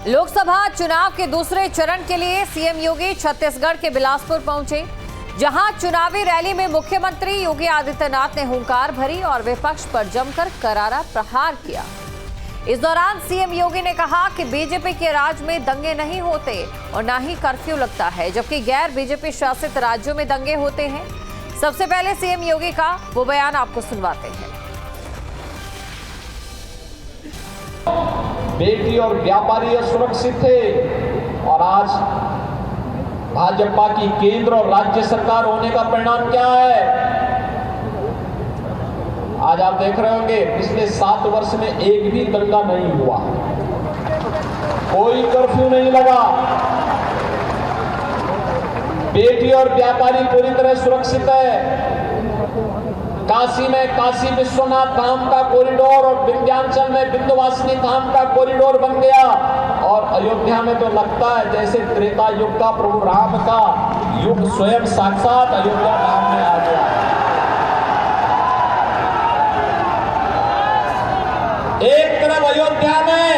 लोकसभा चुनाव के दूसरे चरण के लिए सीएम योगी छत्तीसगढ़ के बिलासपुर पहुंचे, जहां चुनावी रैली में मुख्यमंत्री योगी आदित्यनाथ ने हुंकार भरी और विपक्ष पर जमकर करारा प्रहार किया। इस दौरान सीएम योगी ने कहा कि बीजेपी के राज में दंगे नहीं होते और न ही कर्फ्यू लगता है, जबकि गैर बीजेपी शासित राज्यों में दंगे होते हैं। सबसे पहले सीएम योगी का वो बयान आपको सुनवाते हैं। बेटी और व्यापारी सुरक्षित थे और आज भाजपा की केंद्र और राज्य सरकार होने का परिणाम क्या है? आज आप देख रहे होंगे पिछले 7 वर्ष में एक भी दंगा नहीं हुआ, कोई कर्फ्यू नहीं लगा, बेटी और व्यापारी पूरी तरह सुरक्षित है। काशी में काशी विश्वनाथ धाम का कॉरिडोर और विंध्याचल में विंध्यवासिनी धाम का कॉरिडोर बन गया और अयोध्या में तो लगता है जैसे त्रेता युग का प्रभु राम का युग स्वयं साक्षात अयोध्या धाम में आ गया। एक तरफ अयोध्या में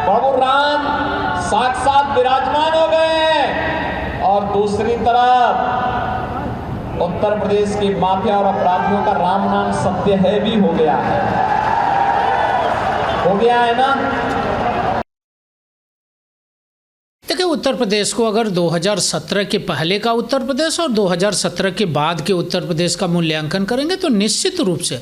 प्रभु राम साक्षात विराजमान हो गए हैं और दूसरी तरफ उत्तर प्रदेश के माफिया और अपराधियों का राम नाम सत्य है भी हो गया है ना। देखिए, उत्तर प्रदेश को अगर 2017 के पहले का उत्तर प्रदेश और 2017 के बाद के उत्तर प्रदेश का मूल्यांकन करेंगे तो निश्चित रूप से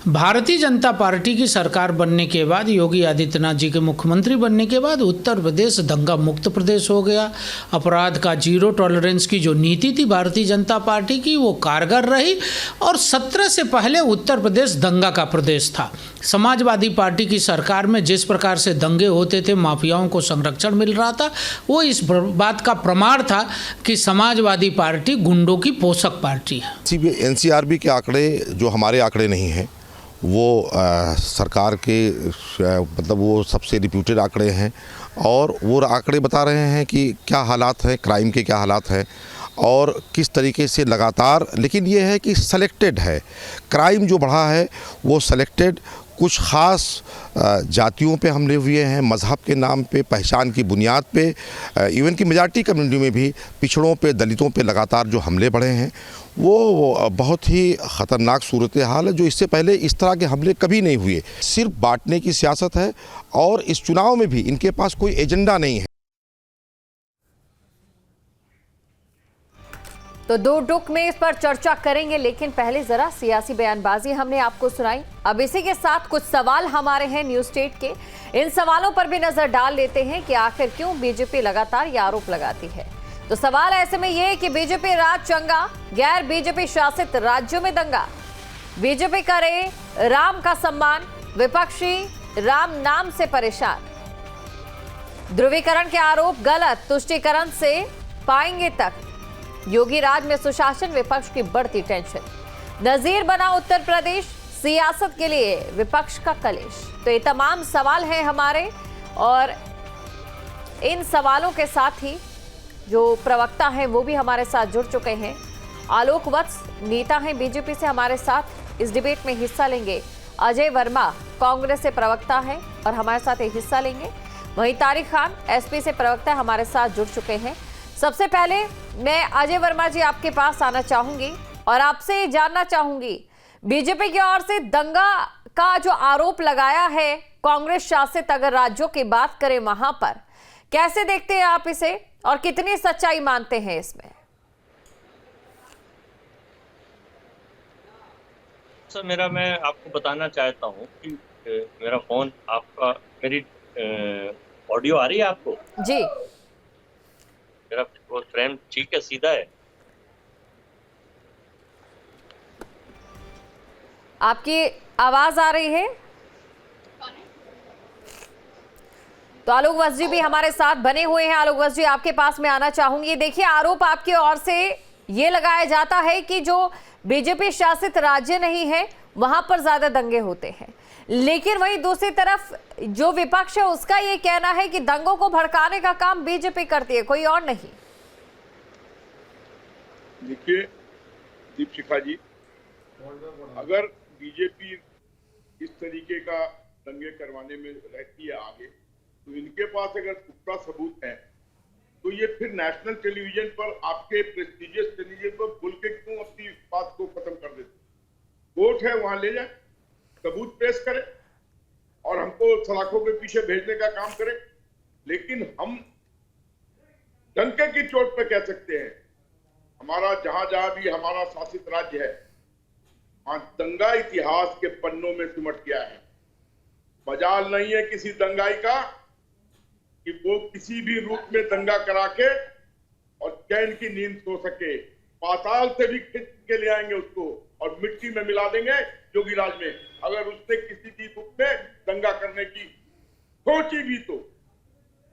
भारतीय जनता पार्टी की सरकार बनने के बाद, योगी आदित्यनाथ जी के मुख्यमंत्री बनने के बाद उत्तर प्रदेश दंगा मुक्त प्रदेश हो गया। अपराध का जीरो टॉलरेंस की जो नीति थी भारतीय जनता पार्टी की, वो कारगर रही और 17 से पहले उत्तर प्रदेश दंगा का प्रदेश था। समाजवादी पार्टी की सरकार में जिस प्रकार से दंगे होते थे, माफियाओं को संरक्षण मिल रहा था, वो इस बात का प्रमाण था कि समाजवादी पार्टी गुंडों की पोषक पार्टी है। एनसीआरबी के आंकड़े जो हमारे आंकड़े नहीं हैं, वो सरकार के मतलब वो सबसे रिप्यूटेड आंकड़े हैं और वो आंकड़े बता रहे हैं कि क्या हालात हैं, क्राइम के क्या हालात हैं और किस तरीके से लगातार, लेकिन ये है कि सेलेक्टेड है। क्राइम जो बढ़ा है वो सेलेक्टेड कुछ ख़ास जातियों पे हमले हुए हैं, मज़हब के नाम पे, पहचान की बुनियाद पे, इवन की मेजॉरिटी कम्युनिटी में भी पिछड़ों पे, दलितों पे लगातार जो हमले बढ़े हैं वो बहुत ही ख़तरनाक सूरत हाल है, जो इससे पहले इस तरह के हमले कभी नहीं हुए। सिर्फ बांटने की सियासत है और इस चुनाव में भी इनके पास कोई एजेंडा नहीं है। तो दो टुक में इस पर चर्चा करेंगे, लेकिन पहले जरा सियासी बयानबाजी हमने आपको सुनाई। अब इसी के साथ कुछ सवाल हमारे हैं न्यूज स्टेट के, इन सवालों पर भी नजर डाल लेते हैं कि आखिर क्यों बीजेपी लगातार ये आरोप लगाती है। तो सवाल ऐसे में ये कि बीजेपी राज चंगा, गैर बीजेपी शासित राज्यों में दंगा, बीजेपी करे राम का सम्मान, विपक्षी राम नाम से परेशान, ध्रुवीकरण के आरोप गलत, तुष्टीकरण से पाएंगे तक, योगी राज में सुशासन, विपक्ष की बढ़ती टेंशन, नजीर बना उत्तर प्रदेश, सियासत के लिए विपक्ष का कलेश। तो ये तमाम सवाल हैं हमारे और इन सवालों के साथ ही जो प्रवक्ता हैं वो भी हमारे साथ जुड़ चुके हैं। आलोक वत्स नेता हैं बीजेपी से, हमारे साथ इस डिबेट में हिस्सा लेंगे। अजय वर्मा कांग्रेस से प्रवक्ता है और हमारे साथ हिस्सा लेंगे। वहीं तारिक खान एसपी से प्रवक्ता हमारे साथ जुड़ चुके हैं। सबसे पहले मैं अजय वर्मा जी आपके पास आना चाहूंगी और आपसे ये जानना चाहूंगी, बीजेपी की ओर से दंगा का जो आरोप लगाया है कांग्रेस शासित अगर राज्यों की बात करें, वहां पर कैसे देखते हैं आप इसे और कितनी सच्चाई मानते हैं इसमें? सर, मैं आपको बताना चाहता हूं कि मेरा फोन आपका, मेरी ऑडियो आ रही है आपको? जी, मेरा फ्रेम ठीक है, सीधा है। आपकी आवाज आ रही है? तो आलोक वत्स जी भी हमारे साथ बने हुए हैं। आलोक वत्स जी, आपके पास मैं आना चाहूंगी। देखिए, आरोप आपकी ओर से ये लगाया जाता है कि जो बीजेपी शासित राज्य नहीं है वहां पर ज्यादा दंगे होते हैं, लेकिन वहीं दूसरी तरफ जो विपक्ष है उसका ये कहना है कि दंगों को भड़काने का काम बीजेपी करती है, कोई और नहीं। देखिए दीपशिखा जी, अगर बीजेपी इस तरीके का दंगे करवाने में रहती है आगे, तो इनके पास अगर पुख्ता सबूत है तो ये फिर नेशनल टेलीविजन पर, आपके प्रेस्टिजियस टेलीविजन पर बोल के क्यों अपनी बात को खत्म कर देते? कोर्ट है, वहां ले जाए, सबूत पेश करें और हमको सलाखों के पीछे भेजने का काम करें। लेकिन हम डंके की चोट पे कह सकते हैं, हमारा जहां जहां भी हमारा शासित राज्य है वहां दंगा इतिहास के पन्नों में सिमट गया है। मजाल नहीं है किसी दंगाई का कि वो किसी भी रूप में दंगा करा के और चैन की नींद सो सके। पाताल से भी खींच के ले आएंगे उसको और मिट्टी में मिला देंगे जोगीराज में, अगर उसने किसी भी रूप में दंगा करने की सोची भी तो।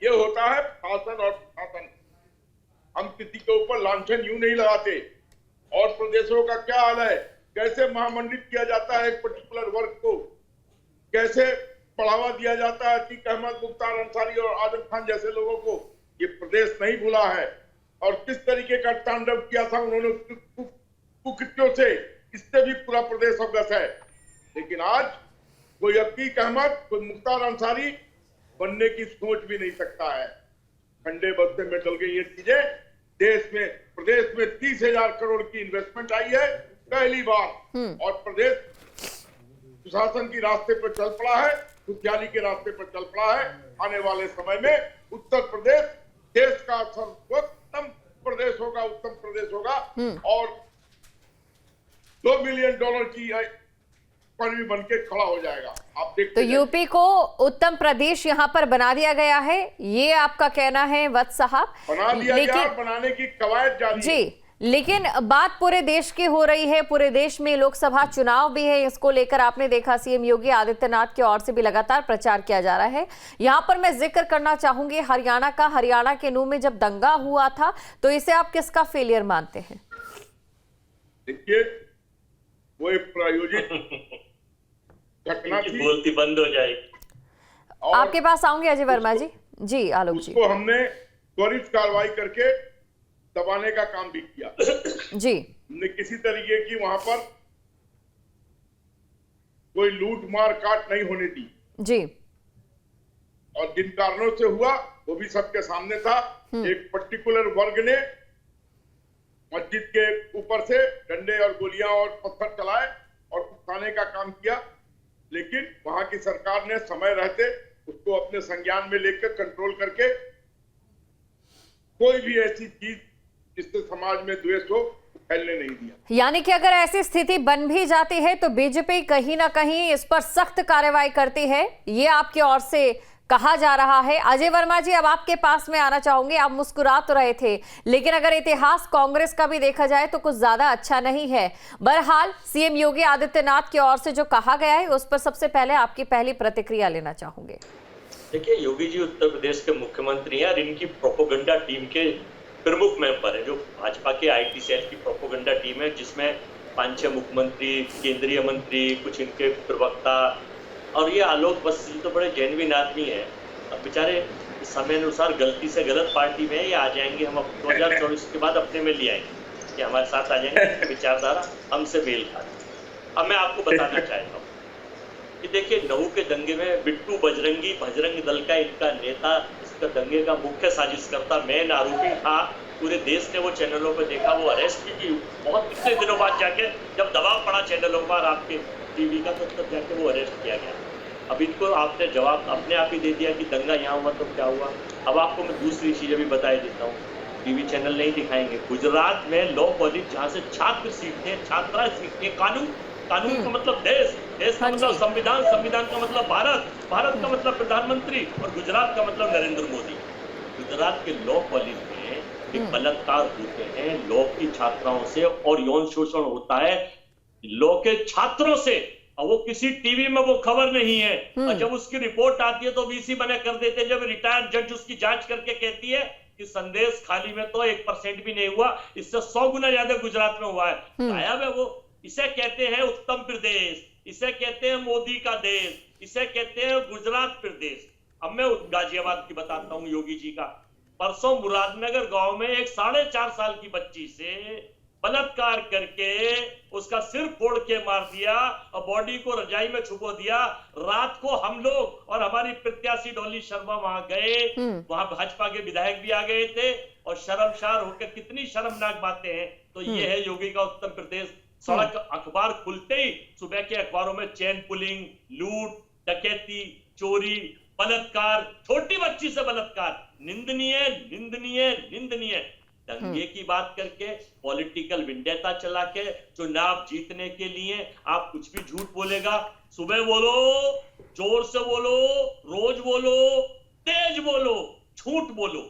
ये होता है शासन और प्रशासन। हम किसी के ऊपर लांछन यूं नहीं लगाते। और प्रदेशों का क्या हाल है, कैसे महामंडित किया जाता है एक पर्टिकुलर वर्ग को, कैसे बढ़ावा दिया जाता है अतीक अहमद, मुख्तार अंसारी और आजम खान जैसे लोगों को। ये प्रदेश नहीं भूला है। और किस तरीके का तांडव किया था उन्होंने कुकृत्यों से, इससे भी पूरा प्रदेश अवगत है। लेकिन आज कोई अतीक अहमद, कोई मुख्तार अंसारी बनने की सोच भी नहीं सकता है। ठंडे बस्ते में डल गई ये चीजें। देश में, प्रदेश में 30,000 करोड़ की इन्वेस्टमेंट आई है पहली बार, और प्रदेश सुशासन की रास्ते पर चल पड़ा है, खुशहाली के रास्ते पर चल पड़ा है। आने वाले समय में उत्तर प्रदेश देश का सर्वोत्तम प्रदेश होगा, उत्तम प्रदेश होगा और $2 बिलियन की इकॉनमी बन के खड़ा हो जाएगा। आप देखते तो यूपी को उत्तम प्रदेश यहाँ पर बना दिया गया है, ये आपका कहना है वत्स साहब? बना दिया गया, बनाने की कवायद जारी जी, लेकिन बात पूरे देश की हो रही है। पूरे देश में लोकसभा चुनाव भी है, इसको लेकर आपने देखा सीएम योगी आदित्यनाथ की ओर से भी लगातार प्रचार किया जा रहा है। यहाँ पर मैं जिक्र करना चाहूंगी हरियाणा का। हरियाणा के नूह में जब दंगा हुआ था तो इसे आप किसका फेलियर मानते हैं? देखिए, वो एक प्रायोजित घटना थी। बोलती बंद हो जाएगी। आपके पास आऊंगे अजय वर्मा जी। जी आलोक जी, उसको हमने त्वरित कार्रवाई करके दबाने का काम भी किया जी। हमने किसी तरीके की वहां पर कोई लूट मार काट नहीं होने दी जी। और जिन कारणों से हुआ वो भी सबके सामने था। एक पर्टिकुलर वर्ग ने मस्जिद के ऊपर से डंडे और गोलियां और पत्थर चलाए और उठाने का काम किया, लेकिन वहां की सरकार ने समय रहते उसको अपने संज्ञान में लेकर कंट्रोल करके कोई भी ऐसी चीज जिससे समाज में द्वेष हो फैलने नहीं दिया। यानी कि अगर ऐसी स्थिति बन भी जाती है तो बीजेपी कहीं ना कहीं इस पर सख्त कार्रवाई करती है, ये आपकी ओर से कहा जा रहा है। अजय वर्मा जी, अब आपके पास में आना चाहूंगे। आप मुस्कुरा तो रहे थे, लेकिन अगर इतिहास कांग्रेस का भी देखा जाए तो कुछ ज्यादा अच्छा नहीं है। बहरहाल सीएम योगी आदित्यनाथ की ओर से जो कहा गया है उस पर सबसे पहले आपकी पहली प्रतिक्रिया लेना चाहूंगे। देखिए, योगी जी उत्तर प्रदेश के मुख्यमंत्री हैं और इनकी प्रोपोगंडा टीम के प्रमुख मेंबर है, जो भाजपा के आईटी सेल की प्रोपोगंडा टीम है, जिसमें 5-6 मुख्यमंत्री, केंद्रीय मंत्री, कुछ इनके प्रवक्ता और ये आलोक बस तो बड़े जेन्युइन आदमी है। अब बेचारे समय अनुसार गलती से गलत पार्टी में ये आ जाएंगे। हम 2024 के बाद अपने में ले आएंगे कि हमारे साथ आ जाएंगे, विचारधारा हमसे मेल खाती। अब मैं आपको बताना चाहता हूँ कि देखिए, नहू के दंगे में बिट्टू बजरंगी बजरंग दल का इनका नेता, इसका दंगे का मुख्य साजिशकर्ता, मेन आरोपी था। पूरे देश ने वो चैनलों पर देखा, वो अरेस्ट भी की बहुत कितने दिनों बाद जाके, जब दबाव पड़ा चैनलों पर आपके टीवी का, तो तब जाके वो अरेस्ट किया गया। अब इनको आपने जवाब अपने आप ही दे दिया कि दंगा यहाँ हुआ तो क्या हुआ। अब आपको मैं दूसरी चीजें भी बता देता हूँ, टीवी चैनल नहीं दिखाएंगे। गुजरात में लॉ कॉलेज जहाँ से छात्र सीखते हैं, छात्राएं सीखते हैं कानून, कानून का मतलब देश, देश का मतलब संविधान, संविधान का मतलब भारत, भारत का मतलब प्रधानमंत्री और गुजरात का मतलब नरेंद्र मोदी। गुजरात के लॉ कॉलेज में एक बलात्कार होते हैं लॉ की छात्राओं से और यौन शोषण होता है लॉ के छात्रों से, और वो किसी टीवी में वो खबर नहीं है। और जब उसकी रिपोर्ट आती है तो वीसी बने कर देते हैं। जब रिटायर्ड जज उसकी जांच करके कहती है कि संदेश खाली में तो 1% भी नहीं हुआ, इससे 100 गुना ज्यादा गुजरात में हुआ है। गायब है वो। इसे कहते हैं उत्तम प्रदेश, इसे कहते हैं मोदी का देश, इसे कहते हैं गुजरात प्रदेश। अब मैं गाजियाबाद की बताता हूँ योगी जी का। परसों मुरादनगर गांव में एक 4.5 साल की बच्ची से बलात्कार करके उसका सिर फोड़ के मार दिया और बॉडी को रजाई में छुपो दिया। रात को हम लोग और हमारी प्रत्याशी डॉली शर्मा वहां गए, वहां भाजपा के विधायक भी आ गए थे और शर्मसार होकर, कितनी शर्मनाक बातें हैं। तो ये है योगी का उत्तर प्रदेश। सड़क अखबार खुलते ही सुबह के अखबारों में चेन पुलिंग, लूट, डकैती, चोरी, बलात्कार, छोटी बच्ची से बलात्कार, निंदनीय निंदनीय निंदनीय। दंगे की बात करके, पॉलिटिकल विंडेटा चला के, चुनाव जीतने के लिए आप कुछ भी झूठ बोलेगा। सुबह बोलो, जोर से बोलो, रोज बोलो, तेज बोलो, झूठ बोलो।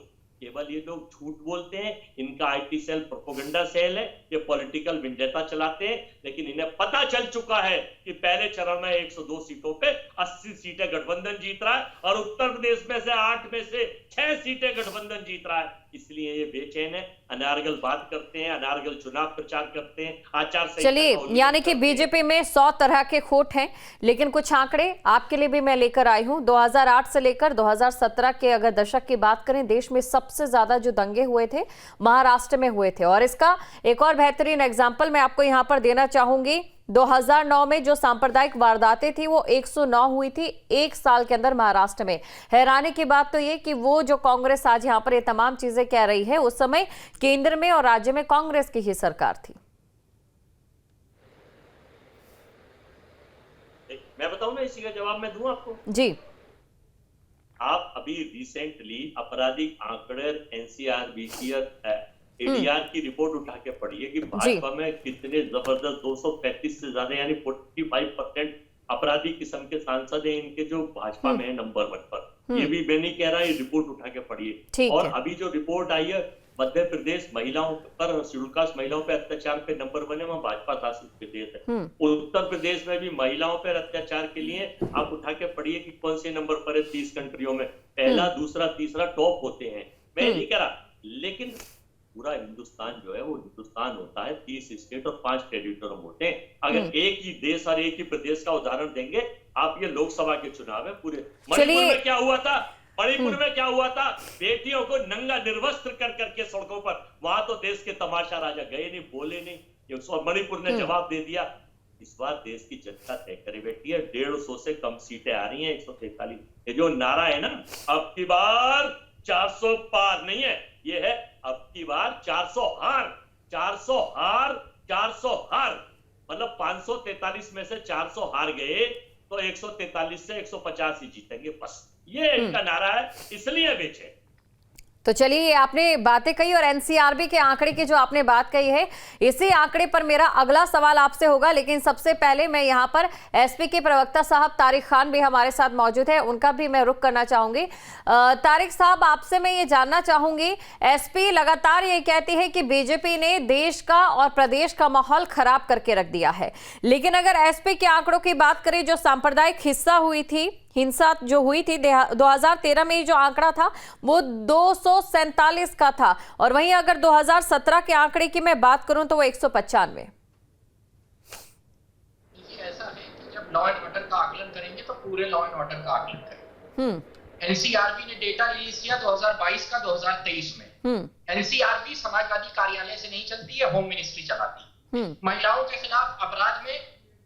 केवल ये लोग झूठ बोलते हैं। इनका आईटी सेल प्रोपेगेंडा सेल है, ये पॉलिटिकल विंडेटा चलाते हैं। लेकिन इन्हें पता चल चुका है कि पहले चरण में 102 सीटों पे 80 सीटें गठबंधन जीत रहा है और उत्तर प्रदेश में से 8 में से 6 सीटें गठबंधन जीत रहा है। इसलिए ये बेचैन है, अनारगल बात करते हैं, अनारगल चुनाव प्रचार करते हैं, आचार संहिता। चलिए, यानी कि बीजेपी में 100 तरह के खोट हैं, लेकिन कुछ आंकड़े आपके लिए भी मैं लेकर आई हूं। 2008 से लेकर 2017 के अगर दशक की बात करें, देश में सबसे ज्यादा जो दंगे हुए थे महाराष्ट्र में हुए थे। और इसका एक और बेहतरीन एग्जाम्पल मैं आपको यहां पर देना चाहूंगी। 2009 में जो सांप्रदायिक वारदातें थी वो 109 हुई थी एक साल के अंदर महाराष्ट्र में। हैरानी की बात तो ये कि वो जो कांग्रेस आज यहाँ पर ये तमाम चीजें कह रही है, उस समय केंद्र में और राज्य में कांग्रेस की ही सरकार थी। मैं बताऊं ना, इसी का जवाब मैं दूं आपको जी। आप अभी रिसेंटली आपराधिक आंकड़े एनसीआरबी की एडीआर की रिपोर्ट उठा के पढ़िए कि भाजपा में कितने जबरदस्त 235 से ज्यादा यानी 45% अपराधी किस्म के सांसद हैं इनके, जो भाजपा में है नंबर 1 पर। ये भी मैं नहीं कह रहा, ये रिपोर्ट उठा के पढ़िए। और अभी जो रिपोर्ट आई है, मध्य प्रदेश महिलाओं पर, शेड्यूल कास्ट महिलाओं पर अत्याचार पे नंबर 1 है, वहाँ भाजपा शासित प्रदेश है। उत्तर प्रदेश में भी महिलाओं पर अत्याचार के लिए आप उठा के पढ़िए कि कौन से नंबर पर है 30 कंट्रियों में। पहला, दूसरा, तीसरा टॉप होते हैं। मैं नहीं कह रहा, लेकिन पूरा हिंदुस्तान जो है वो हिंदुस्तान होता है, 30 स्टेट और 5 टेरिटोरियम होते हैं। अगर एक ही देश और एक ही प्रदेश का उदाहरण देंगे आप, ये लोकसभा के चुनाव है पूरे। मणिपुर में क्या हुआ था? मणिपुर में क्या हुआ था? बेटियों को नंगा निर्वस्त्र कर करके सड़कों पर, वहां तो देश के तमाशा राजा गए नहीं, बोले नहीं, मणिपुर ने जवाब दे दिया। इस बार देश की जनता तय करे बैठी है, 150 से कम सीटें आ रही हैं, 143। ये जो नारा है ना, अब की बार 400 पार नहीं है, ये है अब की बार 400 हार, 400 हार, 400 हार। मतलब 543 में से 400 हार गए तो 143 से 150 ही जीतेंगे, बस ये इनका नारा है, इसलिए बेचे। तो चलिए, ये आपने बातें कही और एनसीआरबी के आंकड़े की जो आपने बात कही है, इसी आंकड़े पर मेरा अगला सवाल आपसे होगा। लेकिन सबसे पहले मैं यहां पर एसपी के प्रवक्ता साहब तारिक खान भी हमारे साथ मौजूद है, उनका भी मैं रुख करना चाहूंगी। तारिक साहब, आपसे मैं ये जानना चाहूंगी, एसपी लगातार ये कहती है कि बीजेपी ने देश का और प्रदेश का माहौल खराब करके रख दिया है, लेकिन अगर एसपी के आंकड़ों की बात करें, जो सांप्रदायिक हिंसा जो हुई थी 2013 में जो आंकड़ा था वो 247 का था, और वहीं अगर 2017 के आंकड़े की मैं बात करूं तो वो 195। ऐसा है कि जब लॉ एंड ऑर्डर का आकलन करेंगे तो पूरे लॉ एंड ऑर्डर का आकलन करेंगे। एनसीआरबी ने डेटा रिलीज किया 2022 का 2023 में। एनसीआरबी समाजवादी कार्यालय से नहीं चलती है, होम मिनिस्ट्री चलाती है। महिलाओं के खिलाफ अपराध में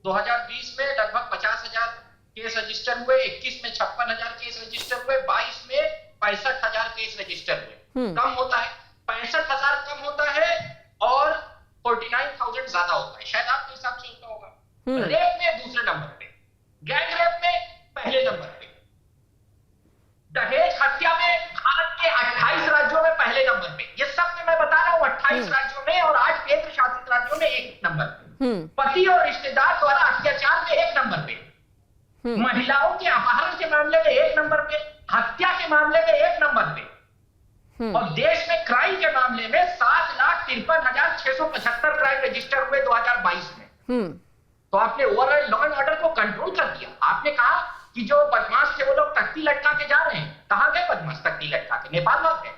2020 में लगभग 50,000 केस रजिस्टर हुए, 21 में 56,000 केस रजिस्टर हुए, 22 में 65,000 केस रजिस्टर हुए। कम होता है, 65,000 कम होता है और 49,000 ज्यादा होता है, शायद आपके हिसाब से होता होगा। रेप में दूसरे नंबर पे, गैंग रेप में पहले नंबर पे, दहेज हत्या में भारत के 28 राज्यों में पहले नंबर पे। ये सब मैं बता रहा हूँ 28 राज्यों में, और 8 केंद्र शासित राज्यों में 1 नंबर पे। पति और रिश्तेदार द्वारा अत्याचार में 1 नंबर पे, महिलाओं के अपहरण के मामले में 1 नंबर पे, हत्या के मामले में 1 नंबर पे, और देश में क्राइम के मामले में 7,53,675 क्राइम रजिस्टर हुए 2022 में। तो आपने ओवरऑल लॉ एंड ऑर्डर को कंट्रोल कर दिया। आपने कहा कि जो बदमाश थे वो लोग तख्ती लटका के जा रहे हैं, कहां गए बदमाश तख्ती लटका के? नेपाल भाग गए?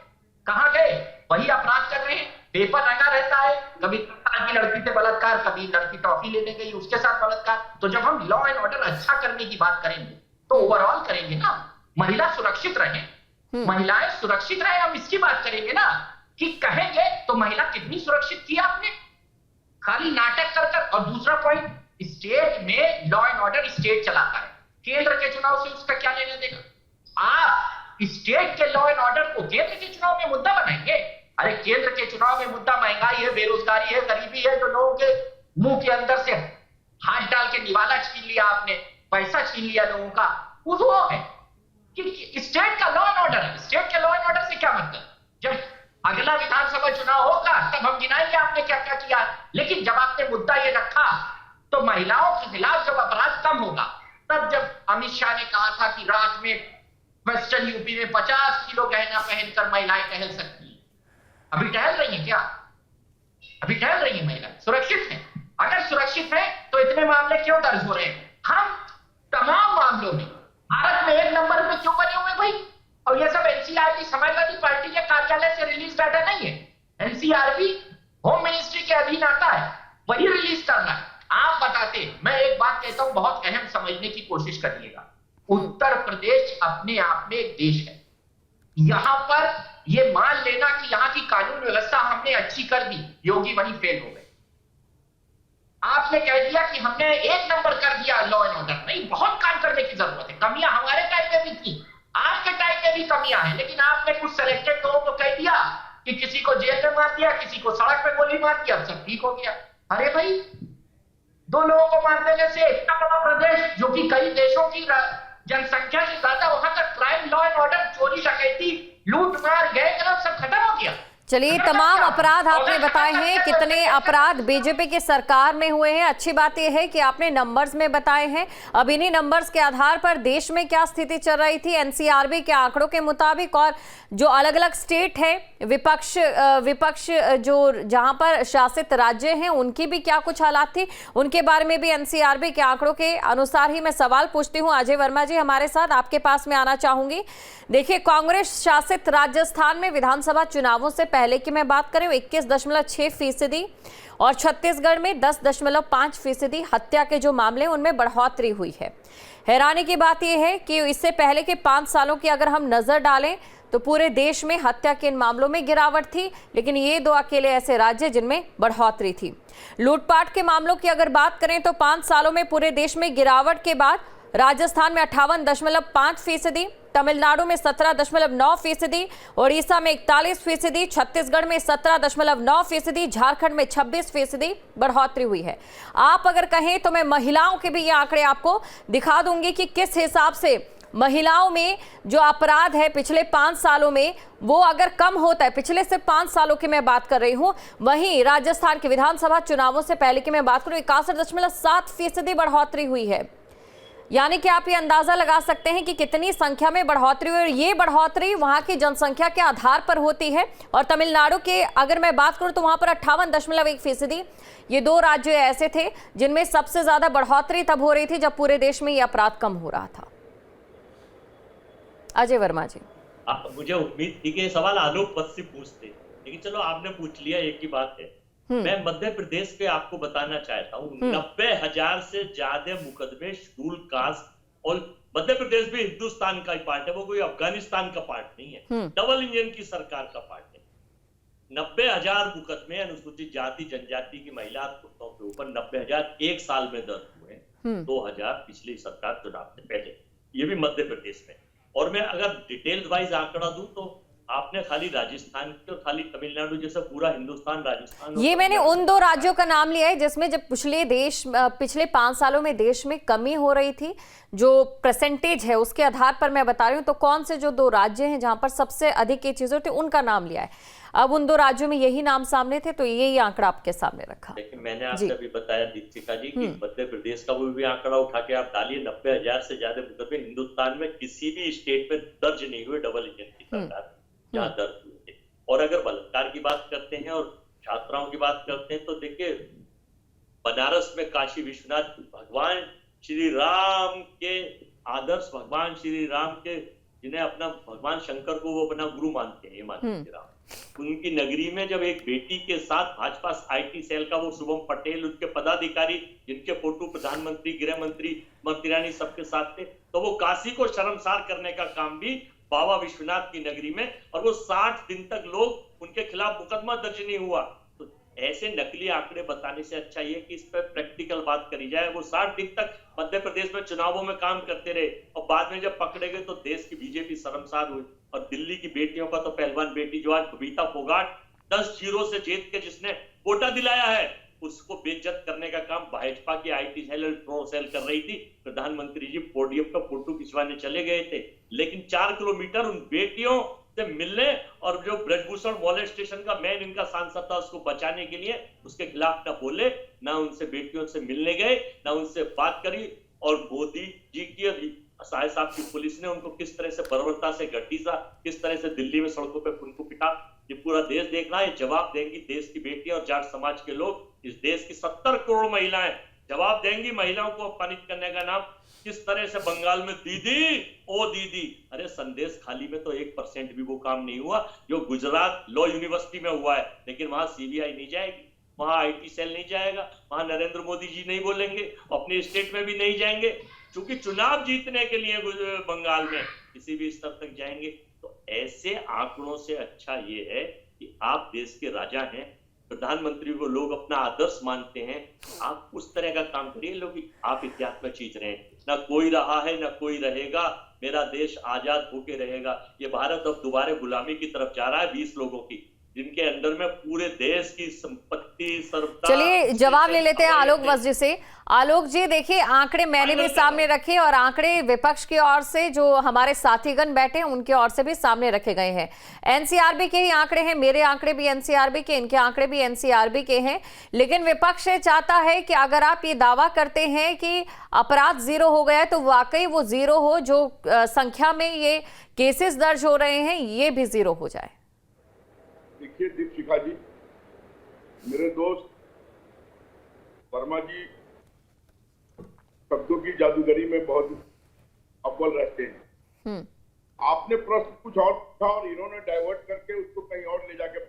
कहां गए? वही अपराध कर रहे हैं, पेपर रंगा रहता है, कभी 10 साल की लड़की से बलात्कार, कभी लड़की टॉफी लेने गई उसके साथ बलात्कार। तो जब हम लॉ एंड ऑर्डर अच्छा करने की बात करेंगे तो ओवरऑल करेंगे ना, महिला सुरक्षित रहे, महिलाएं सुरक्षित रहे, हम इसकी बात करेंगे ना, कि कहेंगे तो महिला कितनी सुरक्षित की आपने? खाली नाटक कर कर। और दूसरा पॉइंट, स्टेट में लॉ एंड ऑर्डर स्टेट चलाता है, केंद्र के चुनाव से उसका क्या लेना देगा? आप स्टेट के लॉ एंड ऑर्डर को केंद्र के चुनाव में मुद्दा बनाएंगे? अरे केंद्र के चुनाव में मुद्दा महंगाई है, बेरोजगारी है, गरीबी है, जो लोगों के मुंह के अंदर से हाथ डाल के निवाला छीन लिया आपने, पैसा छीन लिया लोगों का, वो है कि स्टेट का लॉ एंड ऑर्डर है। स्टेट के लॉ एंड ऑर्डर से क्या मतलब? जब अगला विधानसभा चुनाव होगा तब हम गिनाएंगे आपने क्या क्या किया। लेकिन जब आपने मुद्दा ये रखा तो महिलाओं के खिलाफ जब अपराध कम होगा, तब जब अमित शाह ने कहा था कि रात में वेस्टर्न यूपी में 50 किलो गहना पहनकर महिलाएं टहल सकती हैं, अभी टहल रही हैं क्या? अभी टहल रही है महिलाएं? सुरक्षित है? अगर सुरक्षित है तो इतने मामले क्यों दर्ज हो रहे हैं? हम तमाम मामलों में भारत में 1 नंबर पे क्यों बने हुए भाई? और ये सब एनसीआरबी समाजवादी पार्टी के कार्यालय से रिलीज डाटा नहीं है। एनसीआरबी होम मिनिस्ट्री के अधीन आता है, वही रिलीज करना है। आप बताते, मैं एक बात कहता हूं, बहुत अहम समझने की कोशिश करिएगा। उत्तर प्रदेश अपने आप में एक देश है। यहां पर ये मान लेना कि यहां की कानून व्यवस्था हमने अच्छी कर दी, योगी वहीं फेल हो गए। आपने कह दिया कि हमने 1 नंबर कर दिया लॉ एंड ऑर्डर, नहीं, बहुत काम करने की जरूरत है। कमियां हमारे टाइम में भी थी, आपके टाइम में भी कमियां हैं, लेकिन आपने कुछ सेलेक्टेड लोगों को कह दिया कि किसी को जेल में मार दिया, किसी को सड़क पे गोली मार दिया, सब ठीक हो गया। अरे भाई, 2 लोगों को मार देने से इतना बड़ा प्रदेश जो कि कई देशों की जनसंख्या से ज्यादा, वहां तक क्राइम, लॉ एंड ऑर्डर, चोरी डकैती, लूट मार, गैंग सब खत्म हो गया। चलिए, तमाम अपराध आपने बताए हैं, कितने अपराध बीजेपी की सरकार में हुए हैं। अच्छी बात यह है कि आपने नंबर्स में बताए हैं। अब इन्हीं नंबर्स के आधार पर देश में क्या स्थिति चल रही थी एनसीआरबी के आंकड़ों के मुताबिक, और जो अलग अलग स्टेट है, विपक्ष जो जहां पर शासित राज्य हैं, उनकी भी क्या कुछ हालात थी, उनके बारे में भी एनसीआरबी के आंकड़ों के अनुसार ही मैं सवाल पूछती हूँ। अजय वर्मा जी हमारे साथ, आपके पास में आना चाहूंगी। देखिए, कांग्रेस शासित राजस्थान में विधानसभा चुनावों से पहले की मैं बात करें 21.6% और छत्तीसगढ़ में 10.5% हत्या के जो मामले उनमें बढ़ोतरी हुई है। हैरानी की बात यह है कि इससे पहले के 5 सालों की अगर हम नजर डालें तो पूरे देश में हत्या के इन मामलों में गिरावट थी, लेकिन ये 2 अकेले ऐसे राज्य जिनमें बढ़ोतरी थी। लूटपाट के मामलों की अगर बात करें तो 5 सालों में पूरे देश में गिरावट के बाद राजस्थान में 58.5%, तमिलनाडु में 17.9%, ओडिशा में 41%, छत्तीसगढ़ में 17.9%, झारखंड में 26% बढ़ोतरी हुई है। आप अगर कहें तो मैं महिलाओं के भी ये आंकड़े आपको दिखा दूंगी कि किस हिसाब से महिलाओं में जो अपराध है पिछले 5 सालों में वो अगर कम होता है, पिछले से 5 सालों की मैं बात कर रही हूं, वहीं राजस्थान के विधानसभा चुनावों से पहले की मैं बात करूं 61.7% बढ़ोतरी हुई है। यानी कि आप ये अंदाजा लगा सकते हैं कि कितनी संख्या में बढ़ोतरी हुई, और ये बढ़ोतरी वहां की जनसंख्या के आधार पर होती है। और तमिलनाडु के अगर मैं बात करूं तो वहां पर 58.1%। ये 2 राज्य ऐसे थे जिनमें सबसे ज्यादा बढ़ोतरी तब हो रही थी जब पूरे देश में ये अपराध कम हो रहा था। अजय वर्मा जी, मुझे उम्मीद थी कि ये सवाल आलोक पथ से पूछते, लेकिन चलो आपने पूछ लिया, एक ही बात है। मैं मध्य प्रदेश पे आपको बताना चाहता हूँ 90,000 से ज्यादा मुकदमे शेड्यूल कास्ट, और मध्य प्रदेश भी हिंदुस्तान का ही पार्ट है, वो कोई अफगानिस्तान का पार्ट नहीं है, डबल इंजन की सरकार का पार्ट है। 90,000 मुकदमे अनुसूचित जाति जनजाति की महिला पुरुषों के ऊपर 90,000 एक साल में दर्ज हुए, 2,000 पिछली सरकार चुनाव से पहले, ये भी मध्य प्रदेश में। और मैं अगर डिटेल वाइज आंकड़ा दूं तो आपने खाली राजस्थान और खाली तमिलनाडु जैसा पूरा हिंदुस्तान, राजस्थान, ये मैंने उन 2 राज्यों का नाम लिया है जिसमें जब पिछले 5 सालों में देश में कमी हो रही थी, जो परसेंटेज है उसके आधार पर मैं बता रही हूँ। तो कौन से जो 2 राज्य हैं जहां पर सबसे अधिक ये चीजें होती उनका नाम लिया है। अब उन 2 राज्यों में यही नाम सामने थे तो यही आंकड़ा आपके सामने रखा। लेकिन मैंने आपसे अभी बताया दीपिका जी कि मध्य प्रदेश का वो भी आंकड़ा उठा के आप डालिए, 90,000 से ज्यादा मुकदमे हिंदुस्तान में किसी भी स्टेट में दर्ज नहीं हुए डबल इंजन की सरकार जहां दर्ज हुए थे। और अगर बलात्कार की बात करते हैं और छात्राओं की बात करते हैं तो देखिए, बनारस में काशी विश्वनाथ भगवान श्री राम के आदर्श, भगवान श्री राम के जिन्हें अपना भगवान शंकर को वो अपना गुरु मानते हैं, ये मानते हैं राम, उनकी नगरी में जब एक बेटी के साथ भाजपा आईटी सेल का वो शुभम पटेल, उनके पदाधिकारी जिनके फोटो प्रधानमंत्री, गृह मंत्री, स्मृति ईरानी सबके साथ थे, तो वो काशी को शर्मसार करने का काम भी बाबा विश्वनाथ की नगरी में, और वो 60 दिन तक लोग उनके खिलाफ मुकदमा दर्ज नहीं हुआ। तो ऐसे नकली आंकड़े बताने से अच्छा ये कि इस पर प्रैक्टिकल बात करी जाए। वो 60 दिन तक मध्य प्रदेश में चुनावों में काम करते रहे और बाद में जब पकड़े गए तो देश की बीजेपी शर्मसार हुई। और दिल्ली की बेटियों का तो पहलवान बेटी जो आज बबीता फोगाट 10-0 से जीत के जिसने कोटा दिलाया है, उसको बेइज्जत करने का काम भाजपा की आईटी सेल और प्रो सेल कर रही थी। प्रधानमंत्री जी पोडियम का फोटो खिंचवाने चले गए थे, लेकिन 4 किलोमीटर उन बेटियों से मिलने और जो ब्रजभूषण मॉलेस्टेशन का मेन इनका सांसद था उसको बचाने के लिए उसके खिलाफ ना बोले, ना उनसे बेटियों से मिलने गए, ना उनसे बात करी। और मोदी जी की साहे साहब की पुलिस ने उनको किस तरह से बर्बरता से घसीटा, किस तरह से दिल्ली में सड़कों पे उनको पिटा, ये पूरा देश देख रहा है। जवाब देंगी देश की बेटियां और जाट समाज के लोग। इस देश की 70 करोड़ महिलाएं जवाब देंगी। महिलाओं को अपमानित करने का नाम किस तरह से बंगाल में दीदी ओ दीदी, अरे संदेश खाली में तो 1% भी वो काम नहीं हुआ जो गुजरात लॉ यूनिवर्सिटी में हुआ है। लेकिन वहां सीबीआई नहीं जाएगी, वहां आईटी सेल नहीं जाएगा, वहां नरेंद्र मोदी जी नहीं बोलेंगे, अपने स्टेट में भी नहीं जाएंगे, क्योंकि चुनाव जीतने के लिए बंगाल में किसी भी स्तर तक जाएंगे। तो ऐसे आंकड़ों से अच्छा ये है कि आप देश के राजा हैं, प्रधानमंत्री को लोग अपना आदर्श मानते हैं, आप उस तरह का काम करिए। लोग आप इतिहास में चीज रहे हैं, ना कोई रहा है ना कोई रहेगा, मेरा देश आजाद होके रहेगा। ये भारत अब दोबारा गुलामी की तरफ जा रहा है 20 लोगों की, जिनके अंदर में पूरे देश की संपत्ति सर्वता। चलिए जवाब ले लेते हैं आलोक वस्त्र से। आलोक जी देखिए, आंकड़े मैंने भी सामने रखे और आंकड़े विपक्ष की ओर से जो हमारे साथीगण बैठे हैं उनके ओर से भी सामने रखे गए हैं। एनसीआरबी के ही आंकड़े हैं, मेरे आंकड़े भी एनसीआरबी के, इनके आंकड़े भी एनसीआरबी के हैं। लेकिन विपक्ष चाहता है कि अगर आप ये दावा करते हैं कि अपराध 0 हो गया है तो वाकई वो 0 हो, जो संख्या में ये केसेस दर्ज हो रहे हैं ये भी 0 हो जाए। देखिए दीपशिखा जी, मेरे दोस्त वर्मा जी शब्दों की जादूगरी में बहुत अव्वल रहते हैं। आपने प्रश्न कुछ और पूछा और इन्होंने डाइवर्ट करके उसको कहीं और ले जाके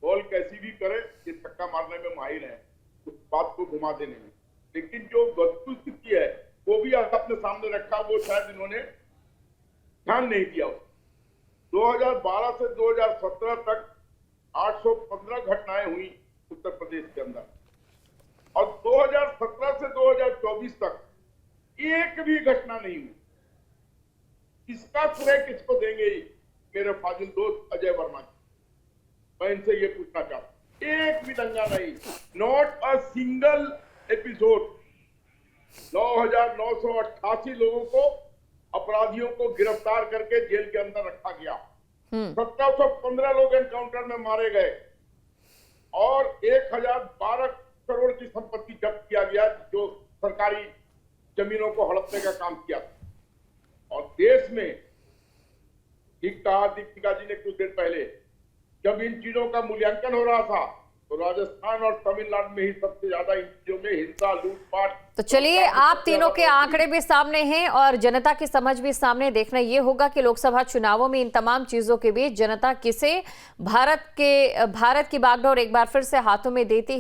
बॉल कैसी भी करे, ये छक्का मारने में माहिर है, उस बात को घुमा देने में। लेकिन जो वस्तुस्थिति है वो भी आपने सामने रखा, वो शायद इन्होंने ध्यान नहीं दिया। 2012 से 2017 तक 815 घटनाएं हुई उत्तर प्रदेश के अंदर, और 2017 से 2024 तक एक भी घटना नहीं हुई। इसका श्रेय किसको देंगे मेरे फाजिल दोस्त अजय वर्मा जी? मैं इनसे ये पूछना चाहता हूं, एक भी दंगा नहीं, नॉट अ सिंगल एपिसोड। 9,988 लोगों को, अपराधियों को गिरफ्तार करके जेल के अंदर रखा गया। 1715 लोग एनकाउंटर में मारे गए और 1012 करोड़ की संपत्ति जब्त किया गया, जो सरकारी जमीनों को हड़पने का काम किया। और देश में ठीक कहा दीपिका जी ने कुछ देर पहले, जब इन चीजों का मूल्यांकन हो रहा था तो राजस्थान और तमिलनाडु में ही सबसे ज्यादा इन चीजों में हिंसा, लूटपाट। तो चलिए, आप तीनों के आंकड़े भी सामने हैं और जनता की समझ भी सामने। देखना ये होगा कि लोकसभा चुनावों में इन तमाम चीजों के बीच जनता किसे भारत की बागडोर एक बार फिर से हाथों में देती है।